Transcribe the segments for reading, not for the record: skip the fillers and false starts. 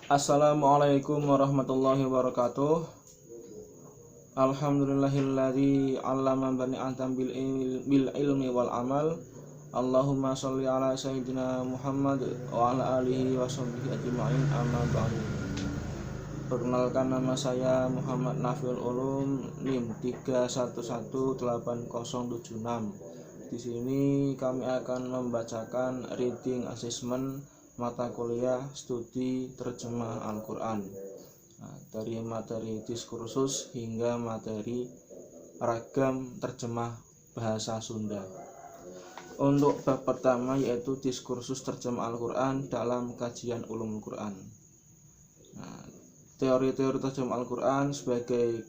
Assalamualaikum warahmatullahi wabarakatuh. Alhamdulillahilladzi 'allama bani Adam bil ilmi wal amal. Allahumma sholli ala sayyidina Muhammad wa ala alihi wa sahbihi ajma'in, amma ba'du. Perkenalkan, nama saya Muhammad Nafiul Ulum, NIM 3118076. Di sini kami akan membacakan reading assessment mata kuliah studi terjemah Al-Quran, dari materi diskursus hingga materi ragam terjemah bahasa Sunda. Untuk bab pertama yaitu diskursus terjemah Al-Quran dalam kajian ulumul Quran. Teori-teori terjemah Al-Quran sebagai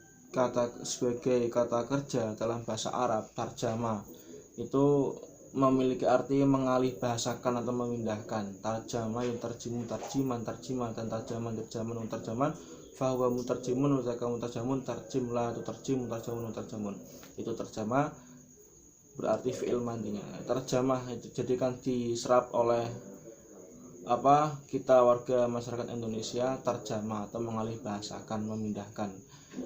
kata kerja dalam bahasa Arab, tarjamah, itu memiliki arti mengalih bahasakan atau memindahkan. Tarjamah yutarjimu tarjiman, tarjimah, dan tarjaman terjaman terjaman. Fahuwa mutarjimun wa zaka mutarjamun, tarjim la tutarjim mutarjamun mutarjamun. Itu terjemah berarti fi'il mandinya. Terjemah itu jadikan diserap oleh kita warga masyarakat Indonesia, terjemah atau mengalih bahasakan, memindahkan.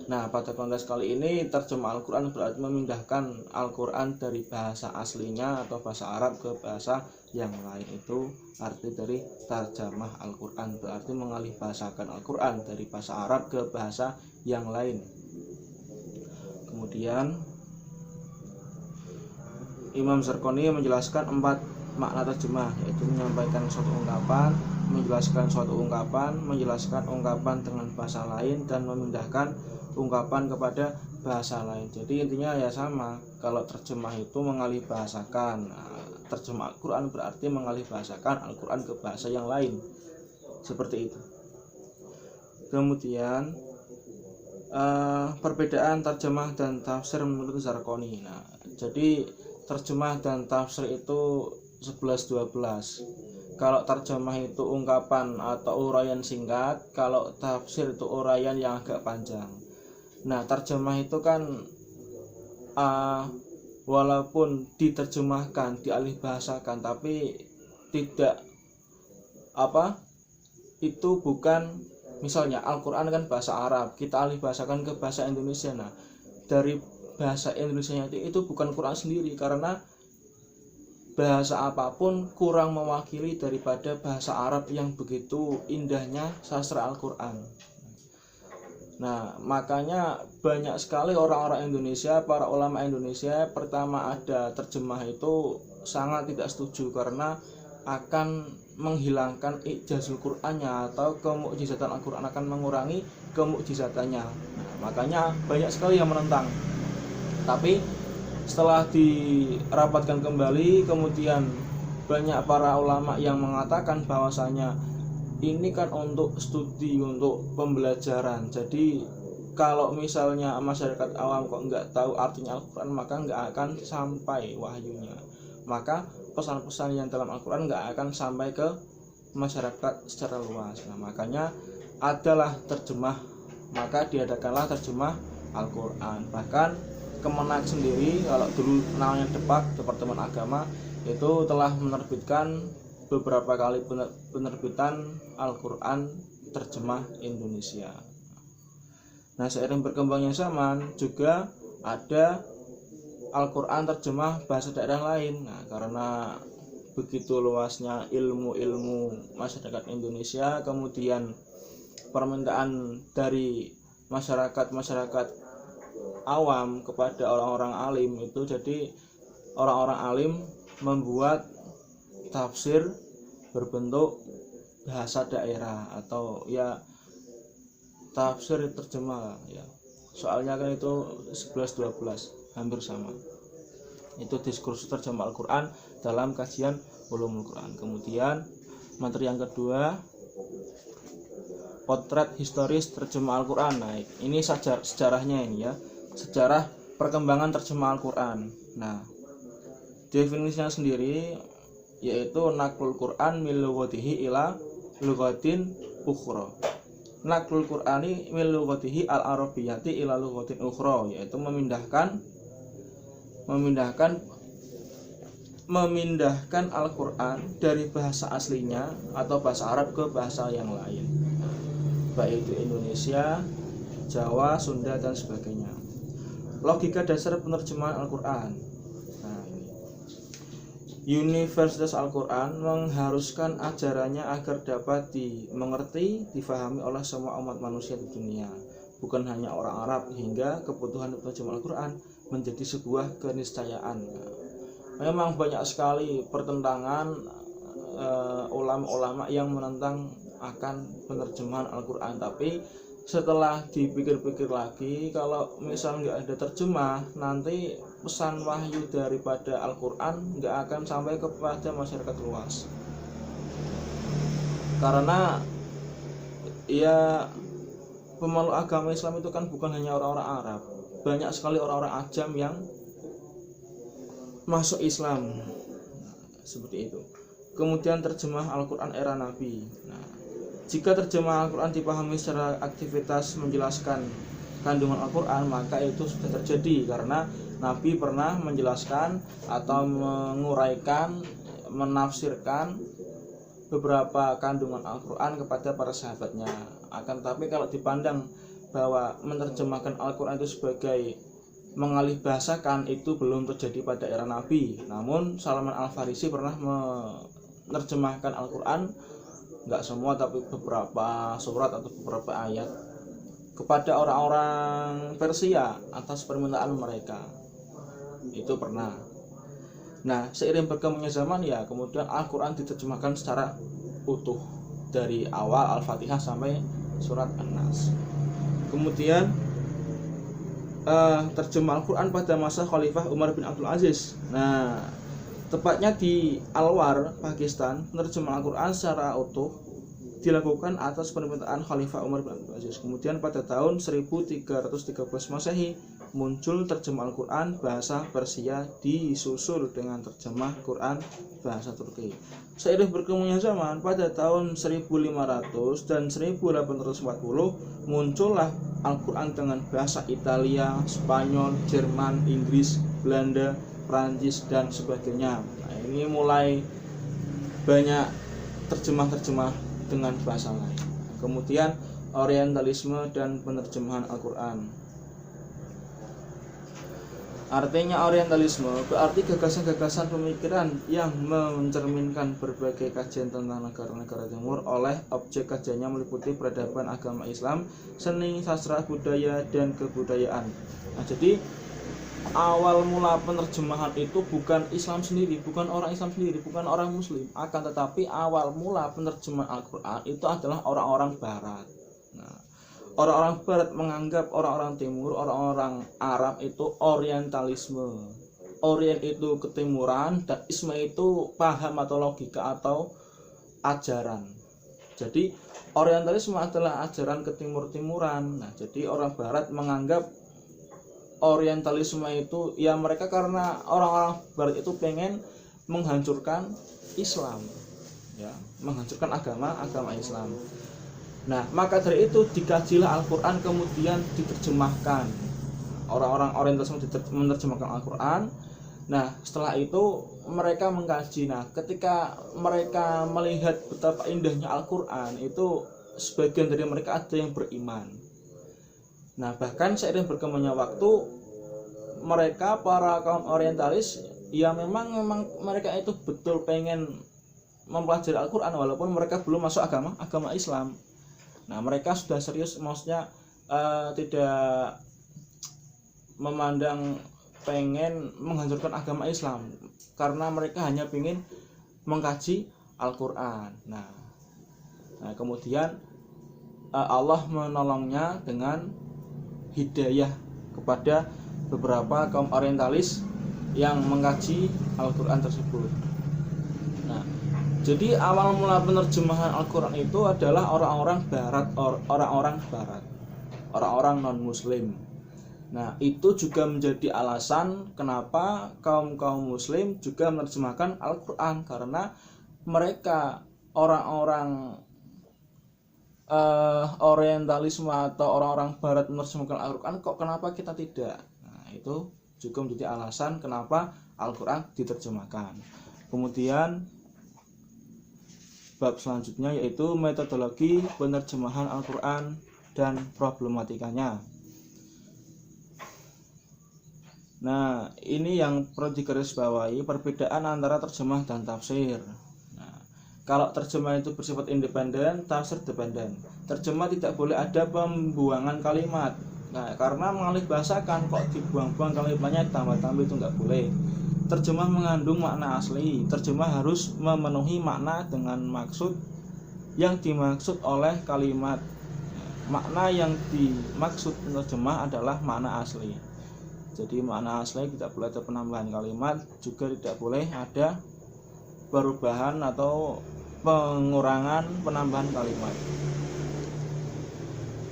Nah, pada konteks kali ini terjemah Al-Quran berarti memindahkan Al-Quran dari bahasa aslinya atau bahasa Arab ke bahasa yang lain. Itu arti dari terjemah Al-Quran, berarti mengalih bahasakan Al-Quran dari bahasa Arab ke bahasa yang lain. Kemudian Imam Zarqani menjelaskan 4 makna terjemah, yaitu menyampaikan suatu ungkapan, menjelaskan suatu ungkapan, menjelaskan ungkapan dengan bahasa lain, dan memindahkan ungkapan kepada bahasa lain. Jadi intinya ya sama, kalau terjemah itu mengalih bahasakan. Terjemah Al-Quran berarti mengalih bahasakan Al-Quran ke bahasa yang lain, seperti itu. Kemudian perbedaan terjemah dan tafsir menurut Zarqani. Nah, jadi terjemah dan tafsir itu 11-12. Kalau terjemah itu ungkapan atau uraian singkat, kalau tafsir itu uraian yang agak panjang. Nah, terjemah itu kan walaupun diterjemahkan, dialih bahasakan, tapi tidak itu bukan, misalnya Al-Quran kan bahasa Arab, kita alih bahasakan ke bahasa Indonesia. Nah, dari bahasa Indonesia itu bukan Quran sendiri, karena bahasa apapun kurang mewakili daripada bahasa Arab yang begitu indahnya sastra Al-Quran. Nah, makanya banyak sekali orang-orang Indonesia, para ulama Indonesia, pertama ada terjemah itu sangat tidak setuju, karena akan menghilangkan ijazul Qur'annya atau kemukjizatan Al-Quran, akan mengurangi kemukjizatannya. Nah, makanya banyak sekali yang menentang. Tapi setelah dirapatkan kembali, kemudian banyak para ulama yang mengatakan bahwasanya ini kan untuk studi, untuk pembelajaran. Jadi kalau misalnya masyarakat awam kok nggak tahu artinya Al-Quran, maka nggak akan sampai wahyunya, maka pesan-pesan yang dalam Al-Quran nggak akan sampai ke masyarakat secara luas. Nah, makanya adalah terjemah, maka diadakanlah terjemah Al-Quran. Bahkan Kemenak sendiri, kalau dulu namanya Departemen Agama, itu telah menerbitkan beberapa kali penerbitan Al-Quran terjemah Indonesia. Nah, seiring berkembangnya zaman juga ada Al-Quran terjemah bahasa daerah lain. Nah, karena begitu luasnya ilmu masyarakat Indonesia, kemudian permintaan dari masyarakat awam kepada orang-orang alim itu, jadi orang-orang alim membuat tafsir berbentuk bahasa daerah atau ya tafsir terjemah ya. Soalnya kan itu 11-12 hampir sama. Itu diskursus terjemah Al-Quran dalam kajian ulumul Quran. Kemudian materi yang kedua, potret historis terjemah Al-Quran. Nah, ini sejarahnya ini ya, sejarah perkembangan terjemah Al-Quran. Nah, definisinya sendiri yaitu naqlul Quran min lughatihi ila lughatin ukhra. Naqlul Qur'ani min lughatihi al-arabiyyati ila lughatin ukhra, yaitu memindahkan Al-Quran dari bahasa aslinya atau bahasa Arab ke bahasa yang lain. baik itu Indonesia, Jawa, Sunda dan sebagainya. Logika dasar penerjemahan Al-Qur'an. Nah, ini. Universitas Al-Qur'an mengharuskan ajarannya agar dapat dimengerti, difahami oleh semua umat manusia di dunia, bukan hanya orang Arab, hingga kebutuhan penerjemahan Al-Qur'an menjadi sebuah keniscayaan. Memang banyak sekali pertentangan ulama-ulama yang menentang akan penerjemahan Al-Qur'an, tapi setelah dipikir-pikir lagi, kalau misal nggak ada terjemah, nanti pesan wahyu daripada Al-Qur'an nggak akan sampai kepada masyarakat luas. Karena ya pemeluk agama Islam itu kan bukan hanya orang-orang Arab, banyak sekali orang-orang Ajam yang masuk Islam, seperti itu. Kemudian terjemah Al-Qur'an era Nabi. Nah, jika terjemah Al-Qur'an dipahami secara aktivitas menjelaskan kandungan Al-Qur'an, maka itu sudah terjadi karena Nabi pernah menjelaskan atau menguraikan, menafsirkan beberapa kandungan Al-Qur'an kepada para sahabatnya. Akan tetapi kalau dipandang bahwa menerjemahkan Al-Qur'an itu sebagai mengalih bahasakan, itu belum terjadi pada era Nabi. Namun Salman Al-Farisi pernah menerjemahkan Al-Qur'an, nggak semua tapi beberapa surat atau beberapa ayat, kepada orang-orang Persia atas permintaan mereka. Itu pernah. Nah, seiring berkembangnya zaman, ya kemudian Al-Qur'an diterjemahkan secara utuh dari awal Al-Fatihah sampai surat An-Nas. Kemudian terjemah Al-Qur'an pada masa Khalifah Umar bin Abdul Aziz. Nah, tepatnya di Alwar, Pakistan, penerjemahan Al-Qur'an secara utuh dilakukan atas permintaan Khalifah Umar bin Abdul Aziz. Kemudian pada tahun 1313 Masehi muncul terjemah Al-Qur'an bahasa Persia disusul dengan terjemah Quran bahasa Turki. Seiring berkembangnya zaman, pada tahun 1500 dan 1840 muncullah Al-Qur'an dengan bahasa Italia, Spanyol, Jerman, Inggris, Belanda, Prancis dan sebagainya. Nah, ini mulai banyak terjemah-terjemah dengan bahasa lain. Kemudian orientalisme dan penerjemahan Al-Qur'an. Artinya orientalisme berarti gagasan-gagasan pemikiran yang mencerminkan berbagai kajian tentang negara-negara timur oleh objek kajiannya meliputi peradaban, agama Islam, seni, sastra, budaya, dan kebudayaan. Nah, jadi awal mula penerjemahan itu bukan Islam sendiri, bukan orang Islam sendiri, bukan orang Muslim, akan tetapi awal mula penerjemahan Al-Qur'an itu adalah orang-orang Barat. Nah, orang-orang Barat menganggap orang-orang Timur, orang-orang Arab itu orientalisme. Orient itu ketimuran dan isme itu paham atau logika atau ajaran. Jadi orientalisme adalah ajaran ketimur-timuran. Nah, jadi orang Barat menganggap orientalisme itu ya mereka, karena orang-orang Barat itu pengen menghancurkan Islam, ya, menghancurkan agama Islam. Nah, maka dari itu dikajilah Al-Qur'an, kemudian diterjemahkan. Orang-orang orientalisme menerjemahkan Al-Qur'an. Nah, setelah itu mereka mengkaji. Nah, ketika mereka melihat betapa indahnya Al-Qur'an, itu sebagian dari mereka ada yang beriman. Nah, bahkan seiring berkembangnya waktu, mereka para kaum orientalis ya memang mereka itu betul pengen mempelajari Al-Qur'an walaupun mereka belum masuk agama Islam. Nah, mereka sudah serius, maksudnya tidak memandang pengen menghancurkan agama Islam, karena mereka hanya ingin mengkaji Al-Qur'an. Nah, kemudian Allah menolongnya dengan hidayah kepada beberapa kaum orientalis yang mengkaji Al-Qur'an tersebut. Nah, jadi awal mula penerjemahan Al-Qur'an itu adalah orang-orang Barat, orang-orang non-Muslim. Nah, itu juga menjadi alasan kenapa kaum Muslim juga menerjemahkan Al-Qur'an, karena mereka orang-orang orientalisme atau orang-orang Barat menerjemahkan Al-Qur'an, kok kenapa kita tidak? Nah, itu juga menjadi alasan kenapa Al-Qur'an diterjemahkan. Kemudian bab selanjutnya, yaitu metodologi penerjemahan Al-Quran dan problematikanya. Nah, ini yang perlu digarisbawahi, perbedaan antara terjemah dan tafsir. Nah, kalau terjemah itu bersifat independen, tafsir dependen. Terjemah tidak boleh ada pembuangan kalimat. Nah, karena mengalih bahasakan kok dibuang-buang kalimatnya, tambah-tambah, itu nggak boleh. Terjemah mengandung makna asli. Terjemah harus memenuhi makna dengan maksud yang dimaksud oleh kalimat. Makna yang dimaksud penerjemah adalah makna asli. Jadi makna asli tidak boleh ada penambahan kalimat, juga tidak boleh ada perubahan atau pengurangan penambahan kalimat.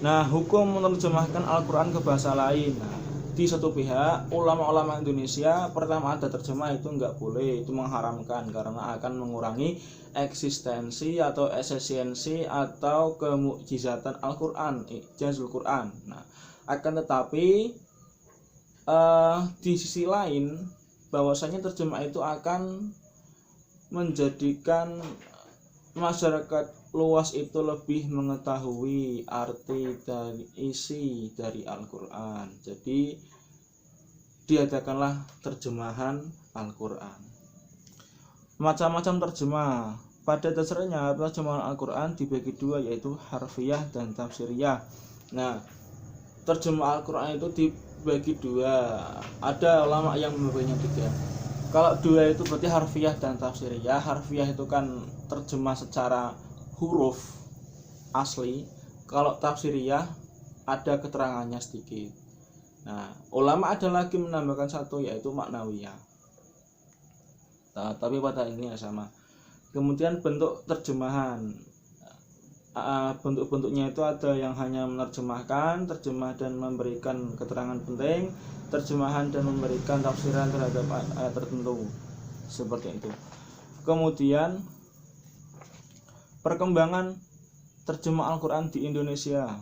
Nah, hukum menerjemahkan Al-Quran ke bahasa lain. Nah, di satu pihak, ulama-ulama Indonesia pertama ada terjemah itu nggak boleh, itu mengharamkan karena akan mengurangi eksistensi atau esensi atau kemukjizatan Al-Quran, ijazul Quran. Nah, akan tetapi di sisi lain, bahwasanya terjemah itu akan menjadikan masyarakat luas itu lebih mengetahui arti dan isi dari Al-Quran. Jadi diadakanlah terjemahan Al-Quran. Macam-macam terjemah. Pada dasarnya terjemahan Al-Quran dibagi dua, yaitu harfiah dan tafsiriyah. Nah, terjemah Al-Quran itu dibagi dua. Ada ulama yang membaginya tiga. Kalau dua itu berarti harfiah dan tafsiriyah. Harfiah itu kan terjemah secara huruf asli. Kalau tafsiriyah ada keterangannya sedikit. Nah, ulama ada lagi menambahkan satu, yaitu maknawiyah. Nah, tapi pada ini sama. Kemudian bentuk terjemahan. Bentuk-bentuknya itu ada yang hanya menerjemahkan, terjemah dan memberikan keterangan penting, terjemahan dan memberikan tafsiran terhadap ayat tertentu, seperti itu. Kemudian perkembangan terjemah Al-Quran di Indonesia.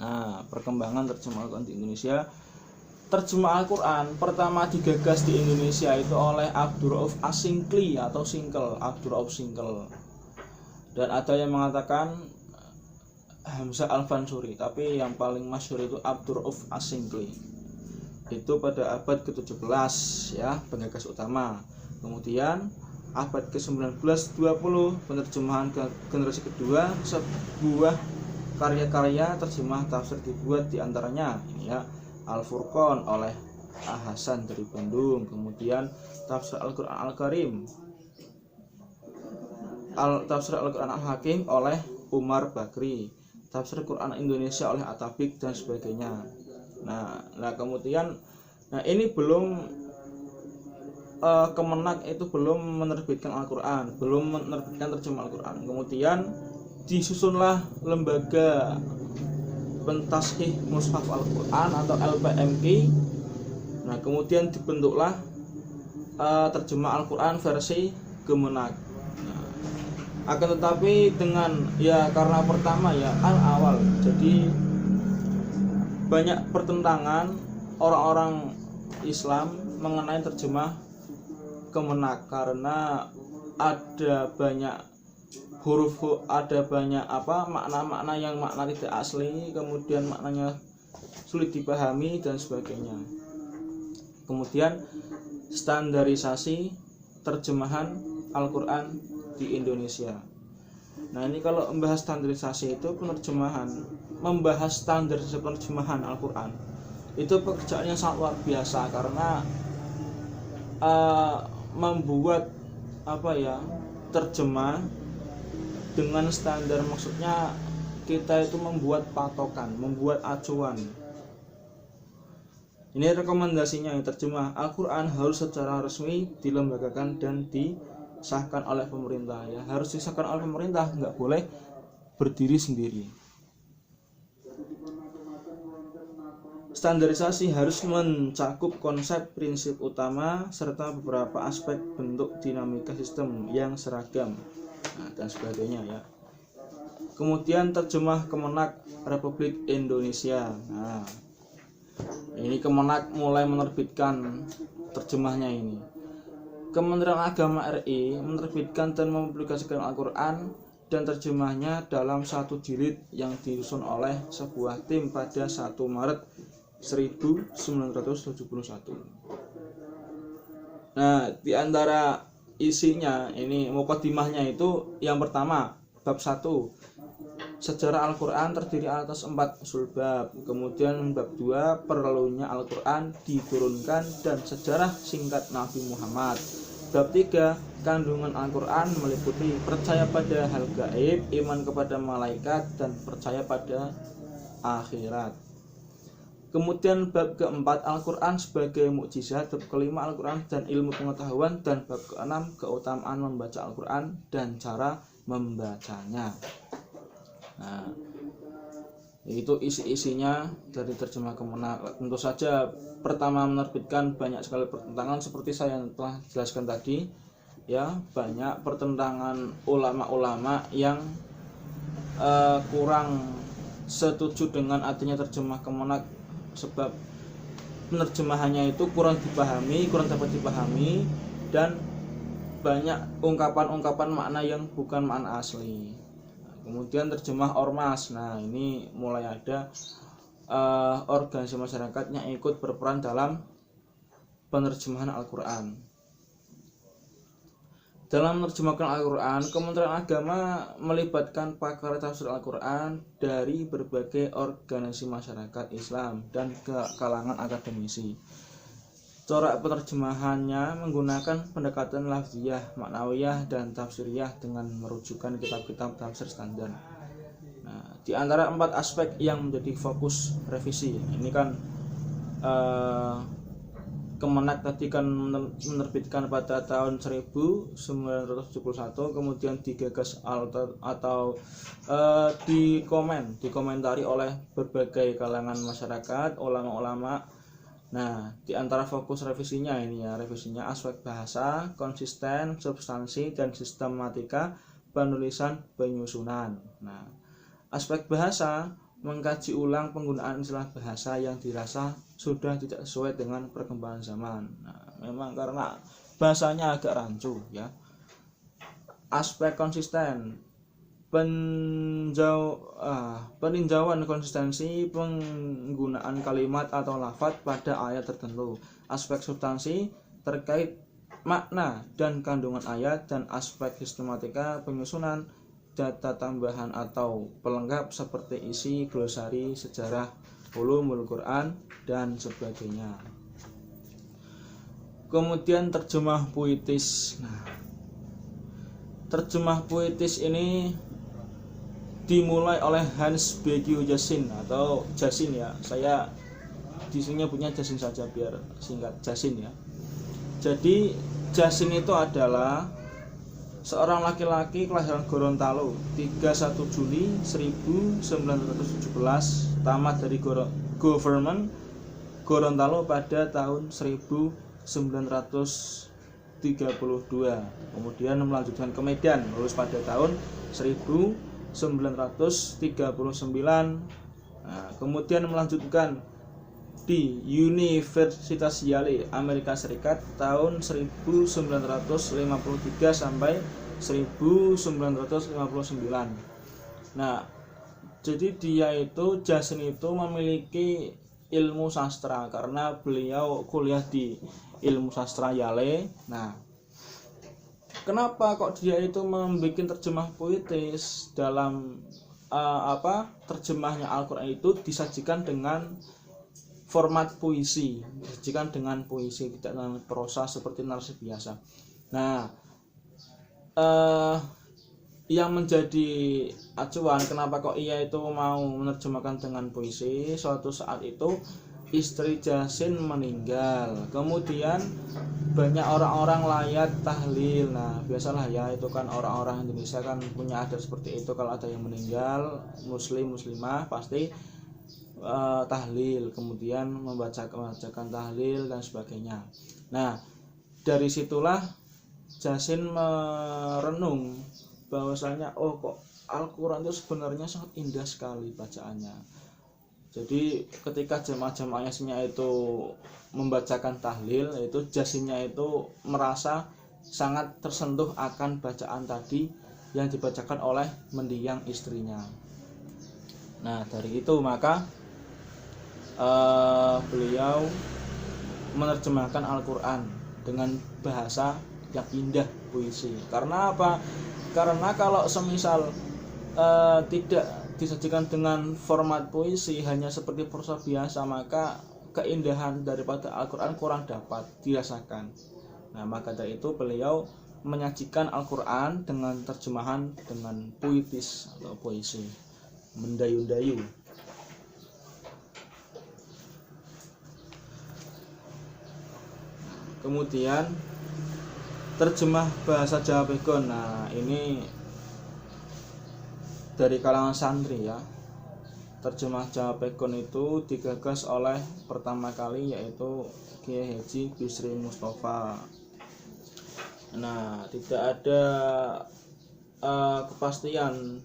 Nah, perkembangan terjemah Al-Quran di Indonesia. Terjemah Al-Quran pertama digagas di Indonesia itu oleh Abdurrauf As-Singkli atau Singkel, Abdurrauf Singkel. Dan ada yang mengatakan Hamzah Al-Fansuri, tapi yang paling masyhur itu Abdurrauf As-Singkli. Itu pada abad ke-17 ya, penggagas utama. Kemudian abad ke-19 20 penerjemahan generasi kedua, sebuah karya-karya terjemah tafsir dibuat, diantaranya ini ya, Al-Furqan oleh Hasan dari Bandung, kemudian Tafsir Al-Quran Al-Karim, Tafsir Al-Quran Al-Hakim oleh Umar Bakri, Tafsir Quran Indonesia oleh Atabik, dan sebagainya. Nah kemudian, ini belum Kemenak itu belum menerbitkan Al-Quran, belum menerbitkan terjemah Al-Quran. Kemudian disusunlah lembaga pentashih mushaf Al-Quran atau LPMQ. Nah, kemudian dibentuklah terjemah Al-Quran versi Kemenak. Akan tetapi dengan karena pertama awal, jadi banyak pertentangan orang-orang Islam mengenai terjemah Kemenak karena ada banyak huruf, ada banyak makna-makna yang makna tidak asli, kemudian maknanya sulit dipahami dan sebagainya. Kemudian standarisasi terjemahan Al-Quran di Indonesia. Nah, ini kalau membahas standarisasi itu membahas standarisasi penerjemahan Al-Quran itu pekerjaan yang sangat luar biasa, karena membuat terjemah dengan standar, maksudnya kita itu membuat patokan, membuat acuan. Ini rekomendasinya, yang terjemah Al-Quran harus secara resmi dilembagakan dan disahkan oleh pemerintah ya, harus disahkan oleh pemerintah, nggak boleh berdiri sendiri. Standarisasi harus mencakup konsep, prinsip utama, serta beberapa aspek bentuk dinamika sistem yang seragam, dan sebagainya ya. Kemudian terjemah Kemenak Republik Indonesia. Nah, ini Kemenak mulai menerbitkan terjemahnya ini. Kementerian Agama RI menerbitkan dan mempublikasikan Al-Quran dan terjemahnya dalam satu jilid yang disusun oleh sebuah tim pada 1 Maret 1971. Nah, di antara isinya ini mukadimahnya itu yang pertama bab 1, sejarah Al-Quran terdiri atas 4 usul bab. Kemudian bab 2, perlunya Al-Quran diturunkan dan sejarah singkat Nabi Muhammad. Bab 3, kandungan Al-Quran meliputi percaya pada hal gaib, iman kepada malaikat, dan percaya pada akhirat. Kemudian bab keempat, Al-Quran sebagai mukjizat. Bab kelima, Al-Quran dan ilmu pengetahuan. Dan bab keenam, keutamaan membaca Al-Quran dan cara membacanya. Nah, itu isi-isinya dari terjemah Kemenak. Tentu saja pertama menerbitkan banyak sekali pertentangan seperti saya yang telah jelaskan tadi, ya, banyak pertentangan ulama-ulama yang kurang setuju dengan adanya terjemah Kemenak, sebab penerjemahannya itu kurang dapat dipahami, dan banyak ungkapan-ungkapan makna yang bukan makna asli. Kemudian terjemah ormas. Nah, ini mulai ada organisasi masyarakat yang ikut berperan dalam penerjemahan Al-Quran. Dalam menerjemahkan Al-Quran, Kementerian Agama melibatkan pakar tafsir Al-Quran dari berbagai organisasi masyarakat Islam dan kalangan akademisi. Corak penerjemahannya menggunakan pendekatan lafziyah, maknawiyah, dan tafsiriyah dengan merujukkan kitab-kitab tafsir standar. Nah, di antara 4 aspek yang menjadi fokus revisi, ini kan Kemenak tadi kan menerbitkan pada tahun 1971, kemudian digagas atau dikomentari oleh berbagai kalangan masyarakat, ulama-ulama. Nah, di antara fokus revisinya ini ya, revisinya aspek bahasa, konsisten, substansi, dan sistematika penulisan penyusunan. Nah, aspek bahasa mengkaji ulang penggunaan istilah bahasa yang dirasa sudah tidak sesuai dengan perkembangan zaman. Nah, memang karena bahasanya agak rancu ya. Aspek konsisten, peninjauan konsistensi penggunaan kalimat atau lafadz pada ayat tertentu. Aspek substansi terkait makna dan kandungan ayat, dan aspek sistematika penyusunan data tambahan atau pelengkap seperti isi glosari, sejarah, ulumul Quran, dan sebagainya. Kemudian terjemah puitis. Nah, terjemah puitis ini dimulai oleh Hans Begiu Jassin atau Jassin ya. Saya di sini punya Jassin saja biar singkat, Jassin ya. Jadi Jassin itu adalah seorang laki-laki kelahiran Gorontalo 31 Juli 1917, tamat dari Government Gorontalo pada tahun 1932. Kemudian melanjutkan ke Medan, lulus pada tahun 1939. Nah, kemudian melanjutkan di Universitas Yale, Amerika Serikat tahun 1953 sampai 1959. Nah, jadi dia itu, Jassin itu memiliki ilmu sastra karena beliau kuliah di ilmu sastra Yale. Nah, kenapa kok dia itu membuat terjemah puitis? Dalam terjemahnya Al-Quran itu disajikan dengan format puisi, disajikan dengan puisi, tidak dengan prosa seperti narasi biasa. Nah, yang menjadi acuan kenapa kok ia itu mau menerjemahkan dengan puisi, suatu saat itu istri Jassin meninggal, kemudian banyak orang-orang layat tahlil. Nah, biasalah ya, itu kan orang-orang Indonesia kan punya adat seperti itu, kalau ada yang meninggal, muslimah pasti tahlil, kemudian membacakan tahlil dan sebagainya. Nah, dari situlah Jassin merenung bahwasanya kok Al-Quran itu sebenarnya sangat indah sekali bacaannya. Jadi ketika jamaah-jamaahnya itu membacakan tahlil, itu Jassinnya itu merasa sangat tersentuh akan bacaan tadi yang dibacakan oleh mendiang istrinya. Nah, dari itu maka beliau menerjemahkan Al-Quran dengan bahasa yang indah, puisi. Karena apa? Karena kalau semisal tidak disajikan dengan format puisi, hanya seperti prosa biasa, maka keindahan daripada Al-Quran kurang dapat dirasakan. Nah, maka dari itu beliau menyajikan Al-Quran dengan terjemahan dengan puitis atau puisi, mendayu-dayu. Kemudian terjemah bahasa Jawa Pegon. Nah, ini dari kalangan santri ya. Terjemah Jawa Pegon itu digagas oleh pertama kali yaitu Kiai Haji Bisri Mustafa. Nah, tidak ada kepastian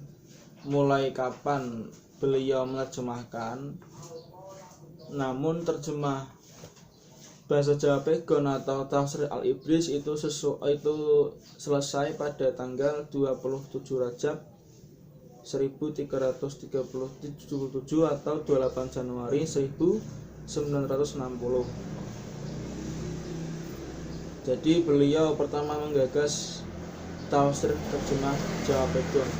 mulai kapan beliau menerjemahkan, namun terjemah bahasa Jawa Pegon atau Tafsir Al-Ibris itu selesai pada tanggal 27 Rajab 1337 atau 28 Januari 1960. Jadi beliau pertama menggagas tafsir terjemah Jawa Pegon.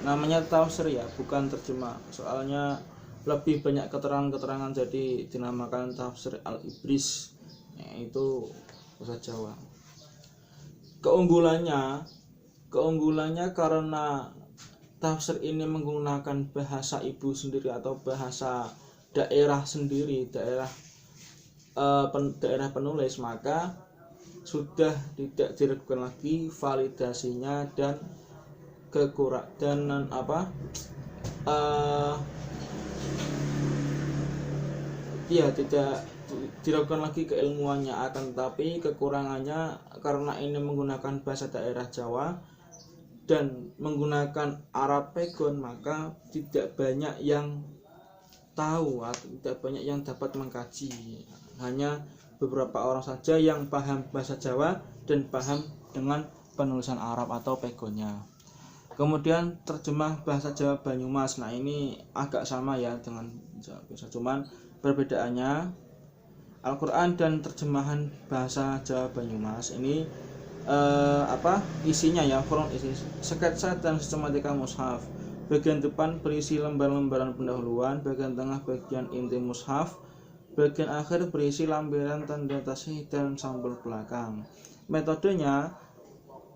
Namanya tafsir ya, bukan terjemah. Soalnya lebih banyak keterangan-keterangan, jadi dinamakan Tafsir Al-Ibris, yaitu bahasa Jawa. Keunggulannya karena tafsir ini menggunakan bahasa ibu sendiri atau bahasa daerah sendiri, daerah penulis, maka sudah tidak diragukan lagi validasinya dan tidak diragukan lagi keilmuannya, akan tetapi kekurangannya karena ini menggunakan bahasa daerah Jawa dan menggunakan Arab Pegon, maka tidak banyak yang tahu atau tidak banyak yang dapat mengkaji. Hanya beberapa orang saja yang paham bahasa Jawa dan paham dengan penulisan Arab atau Pegonnya. Kemudian terjemah bahasa Jawa Banyumas. Nah, ini agak sama ya dengan Jawa biasa, cuman perbedaannya Al-Quran dan terjemahan bahasa Jawa Banyumas ini isinya ya, isi sketsa dan sistematika mushaf. Bagian depan berisi lembar-lembaran pendahuluan, bagian tengah bagian inti mushaf, bagian akhir berisi lampiran tanda tasih dan sampul belakang. Metodenya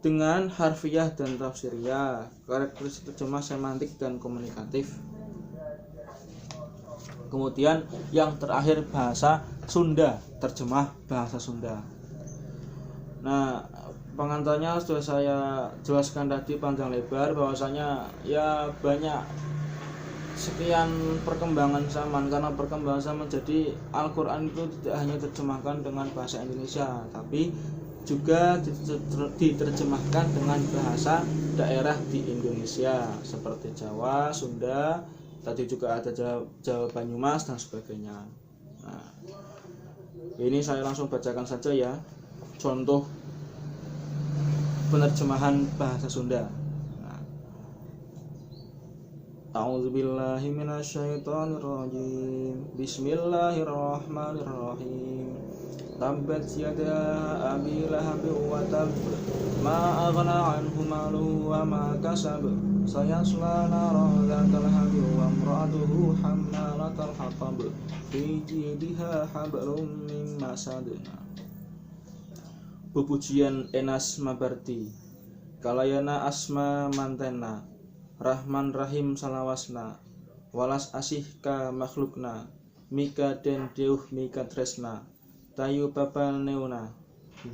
dengan harfiah dan tafsiriyah, karakteristik terjemah semantik dan komunikatif. Kemudian yang terakhir bahasa Sunda, terjemah bahasa Sunda. Nah, pengantarnya sudah saya jelaskan tadi panjang lebar, bahwasanya ya banyak sekian perkembangan zaman, karena perkembangan zaman jadi Al-Quran itu tidak hanya diterjemahkan dengan bahasa Indonesia, tapi juga diterjemahkan dengan bahasa daerah di Indonesia seperti Jawa, Sunda, tadi juga ada Jawa Banyumas dan sebagainya. Nah, ini saya langsung bacakan saja ya contoh penerjemahan bahasa Sunda. A'udzubillahi minasyaitonirrajim. Bismillahirrahmanirrahim. Tabbat yada abi lahabin wa tab, ma aghna anhu maluhu wa ma kasab, sayasla naran dzatal lahab wa imra'atuhu hammalatal hatab, fi jidha hablum min masad. Pujian Enas Mabarti. Kalayana asma mantena, Rahman Rahim salawasna, walas asih ka makhlukna, mika den deuh mika tresna, tayu papal neuna,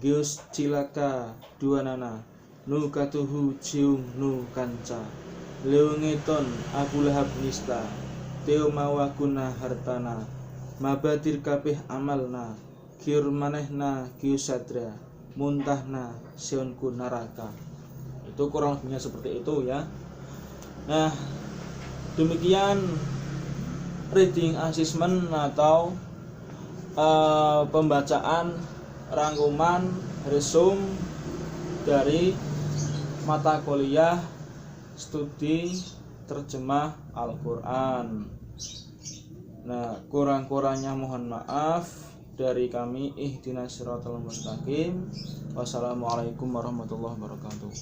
gius cilaka duanana, nu katuhu ciung nu kanca, leungeton Abu Lahab nista, teo mawakuna hartana, mabadir kabeh amalna, kiur manehna gius sadra, muntahna sionku naraka. Itu kurang lebihnya seperti itu ya. Nah, demikian reading assessment atau pembacaan rangkuman resume dari mata kuliah studi terjemah Al-Quran. Nah, kurang-kurangnya mohon maaf dari kami. Ihdinas siratal mustaqim. Wassalamualaikum warahmatullahi wabarakatuh.